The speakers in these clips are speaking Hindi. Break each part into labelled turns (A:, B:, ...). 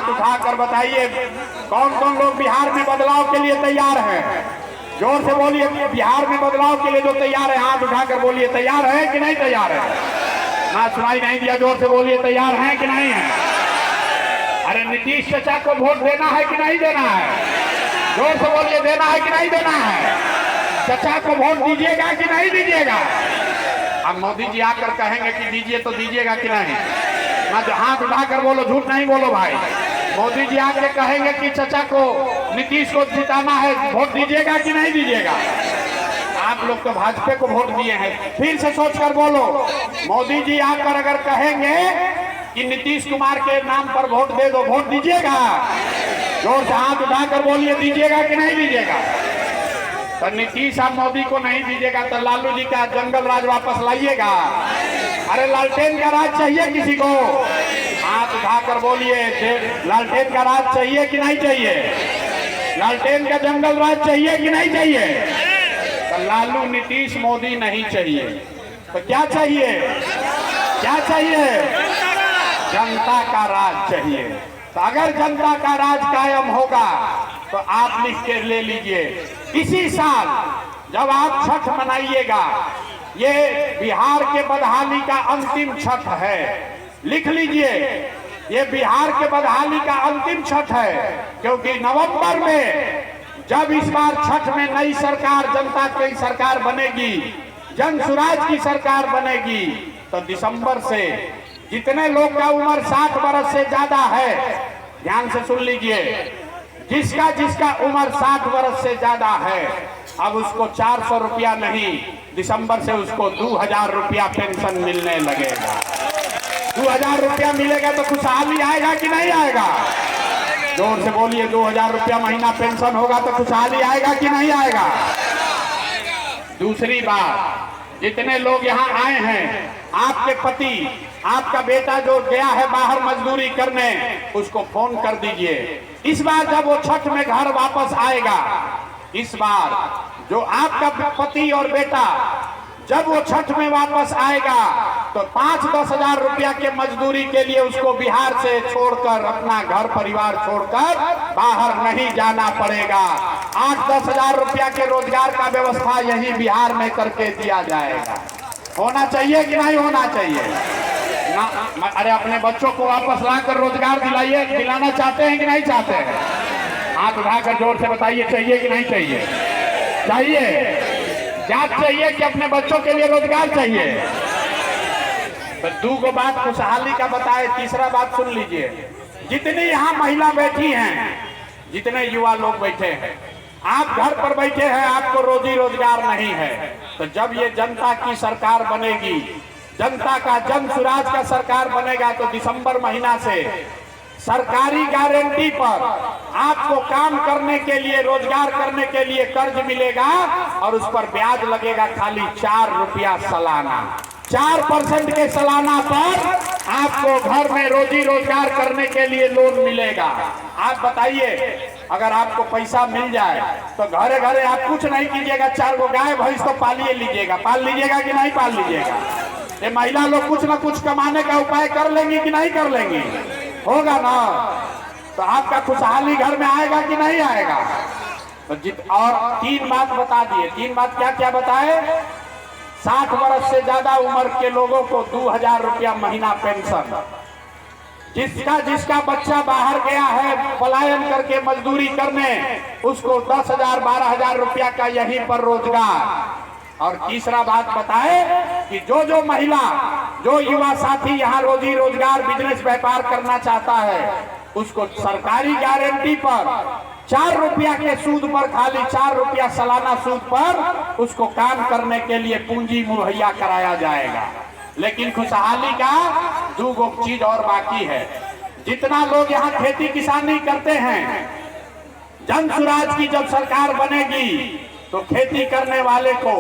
A: हाथ उठाकर बताइए कौन कौन लोग बिहार में बदलाव के लिए तैयार हैं। जोर से बोलिए, बिहार में बदलाव के लिए जो तैयार है हाथ उठाकर बोलिए, तैयार है कि नहीं तैयार है। ना सुनाई नहीं दिया, जोर से बोलिए, तैयार है कि नहीं है। अरे नीतीश चाचा को वोट देना है कि नहीं देना है। जोर से बोलिए, देना है कि नहीं देना है। चाचा को वोट दीजिएगा कि नहीं दीजिएगा। अब मोदी जी आकर कहेंगे कि दीजिए तो दीजिएगा कि नहीं। ना हाथ उठाकर बोलो, झूठ नहीं बोलो भाई। मोदी जी आके कहेंगे कि चाचा को, नीतीश को जिताना है, वोट दीजिएगा कि नहीं दीजिएगा। आप लोग तो भाजपा को वोट दिए हैं, फिर से सोचकर बोलो। मोदी जी आकर अगर कहेंगे कि नीतीश कुमार के नाम पर वोट दे दो, वोट दीजिएगा। जोर से हाथ उठाकर बोलिए, दीजिएगा कि नहीं दीजिएगा। तो नीतीश और मोदी को नहीं दीजिएगा तो लालू जी का जंगल राज वापस लाइएगा। अरे लालटेन का राज चाहिए किसी को। हाथ उठाकर बोलिए, लालटेन का राज चाहिए कि नहीं चाहिए। लालटेन का जंगल राज चाहिए कि नहीं चाहिए। तो लालू, नीतीश, मोदी नहीं चाहिए। तो क्या चाहिए, क्या चाहिए। जनता का राज चाहिए। तो अगर जनता का राज कायम होगा तो आप लिख के ले लीजिए, इसी साल जब आप छठ मनाइएगा, ये बिहार के बदहाली का अंतिम छठ है। लिख लीजिए, ये बिहार के बदहाली का अंतिम छठ है। क्योंकि नवंबर में जब इस बार छठ में नई सरकार, जनता की सरकार बनेगी, जन सुराज की सरकार बनेगी, तो दिसंबर से जितने लोग का उम्र 60 वर्ष से ज्यादा है, ध्यान से सुन लीजिए, जिसका जिसका उम्र 60 वर्ष से ज्यादा है, अब उसको 400 रुपया नहीं, दिसंबर से उसको 2000 रुपया पेंशन मिलने लगेगा। 2000 रुपया मिलेगा तो खुशहाली आएगा कि नहीं आएगा। जोर से बोलिए, 2000 रुपया महीना पेंशन होगा तो खुशहाली आएगा कि नहीं आएगा। दूसरी बात, जितने लोग यहाँ आए हैं, आपके पति, आपका बेटा जो गया है बाहर मजदूरी करने, उसको फोन कर दीजिए। इस बार जब वो छठ में घर वापस आएगा, इस बार जो आपका पति और बेटा जब वो छठ में वापस आएगा तो 5-10 हजार रुपया के मजदूरी के लिए उसको बिहार से छोड़कर, अपना घर परिवार छोड़कर बाहर नहीं जाना पड़ेगा। 8-10 हजार रुपया के रोजगार का व्यवस्था यही बिहार में करके दिया जाएगा। होना चाहिए कि नहीं होना चाहिए ना। अरे अपने बच्चों को वापस लाकर रोजगार दिलाइए, दिलाना चाहते हैं कि नहीं चाहते हैं। हाथ उठाकर जोर से बताइए, चाहिए कि नहीं चाहिए। चाहिए। जात चाहिए कि अपने बच्चों के लिए रोजगार चाहिए। तो दो बात खुशहाली का बताए। तीसरा बात सुन लीजिए, जितनी यहाँ महिला बैठी हैं, जितने युवा लोग बैठे हैं, आप घर पर बैठे हैं, आपको रोजी रोजगार नहीं है, तो जब ये जनता की सरकार बनेगी, जनता का जन सुराज का सरकार बनेगा, तो दिसंबर महीना से सरकारी गारंटी पर आपको काम करने के लिए, रोजगार करने के लिए कर्ज मिलेगा और उस पर ब्याज लगेगा खाली 4 रुपया सालाना। 4% के सालाना पर आपको घर में रोजी रोजगार करने के लिए लोन मिलेगा। आप बताइए, अगर आपको पैसा मिल जाए तो घरे घरे आप कुछ नहीं कीजिएगा, 4 गो गाय भैंस तो पालिए लीजिएगा। पाल लीजिएगा कि नहीं पाल लीजिएगा। ये महिला लोग कुछ ना कुछ कमाने का उपाय कर लेंगी कि नहीं कर लेंगी। होगा ना। तो आपका खुशहाली घर में आएगा कि नहीं आएगा। तो और 3 बात बता दिए। 3 बात क्या क्या बताए। 60 वर्ष से ज्यादा उम्र के लोगों को 2000 रुपया महीना पेंशन। जिसका जिसका बच्चा बाहर गया है पलायन करके मजदूरी करने, उसको 10,000 12,000 रुपया का यहीं पर रोजगार। और तीसरा बात बताए कि जो महिला, जो युवा साथी यहाँ रोजी रोजगार, बिजनेस व्यापार करना चाहता है, उसको सरकारी गारंटी पर 4 रुपया के सूद पर, खाली 4 रुपया सालाना सूद पर उसको काम करने के लिए पूंजी मुहैया कराया जाएगा। लेकिन खुशहाली का 2 चीज और बाकी है। जितना लोग यहाँ खेती किसानी करते हैं, जन सुराज की जब सरकार बनेगी तो खेती करने वाले को,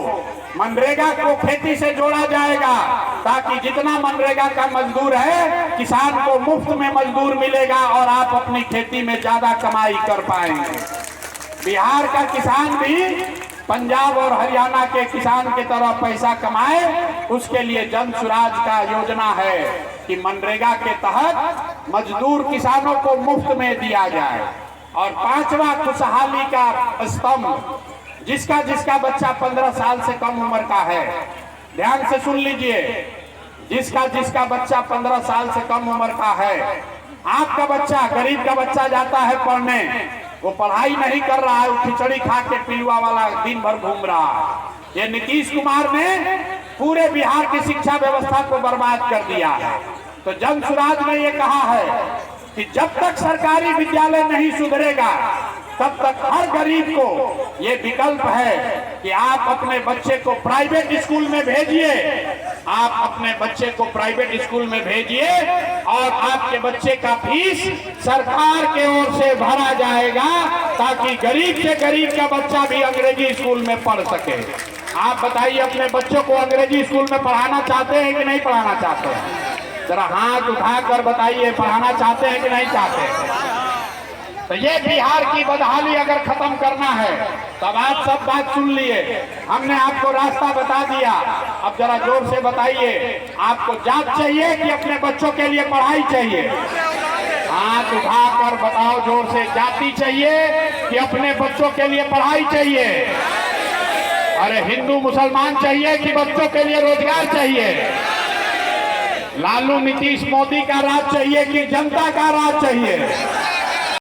A: मनरेगा को खेती से जोड़ा जाएगा, ताकि जितना मनरेगा का मजदूर है, किसान को मुफ्त में मजदूर मिलेगा और आप अपनी खेती में ज्यादा कमाई कर पाएंगे। बिहार का किसान भी पंजाब और हरियाणा के किसान की तरह पैसा कमाए, उसके लिए जन सुराज का योजना है कि मनरेगा के तहत मजदूर किसानों को मुफ्त में दिया जाए। और पांचवा खुशहाली का स्तंभ, जिसका जिसका बच्चा 15 साल से कम उम्र का है, ध्यान से सुन लीजिए, जिसका जिसका बच्चा 15 साल से कम उम्र का है, आपका बच्चा, गरीब का बच्चा जाता है पढ़ने, वो पढ़ाई नहीं कर रहा है, वो खिचड़ी खा के पिलुआ वाला दिन भर घूम रहा है। ये नीतीश कुमार ने पूरे बिहार की शिक्षा व्यवस्था को बर्बाद कर दिया है। तो जन सुराज ने ये कहा है कि जब तक सरकारी विद्यालय नहीं सुधरेगा तब तक हर गरीब को ये विकल्प है कि आप अपने बच्चे को प्राइवेट स्कूल में भेजिए, आप अपने बच्चे को प्राइवेट स्कूल में भेजिए और आपके बच्चे का फीस सरकार के ओर से भरा जाएगा, ताकि गरीब से गरीब का बच्चा भी अंग्रेजी स्कूल में पढ़ सके। आप बताइए, अपने बच्चों को अंग्रेजी स्कूल में पढ़ाना चाहते हैं कि नहीं पढ़ाना चाहते हैं? जरा हाथ उठाकर बताइए, पढ़ाना चाहते हैं कि नहीं चाहते? तो ये बिहार की बदहाली अगर खत्म करना है तब आप सब बात सुन लिए, हमने आपको रास्ता बता दिया। अब जरा जोर से बताइए, आपको जात चाहिए कि अपने बच्चों के लिए पढ़ाई चाहिए? हाथ उठाकर बताओ जोर से, जाति चाहिए कि अपने बच्चों के लिए पढ़ाई चाहिए? अरे हिंदू मुसलमान चाहिए कि बच्चों के लिए रोजगार चाहिए? लालू नीतीश मोदी का राज चाहिए कि जनता का राज चाहिए?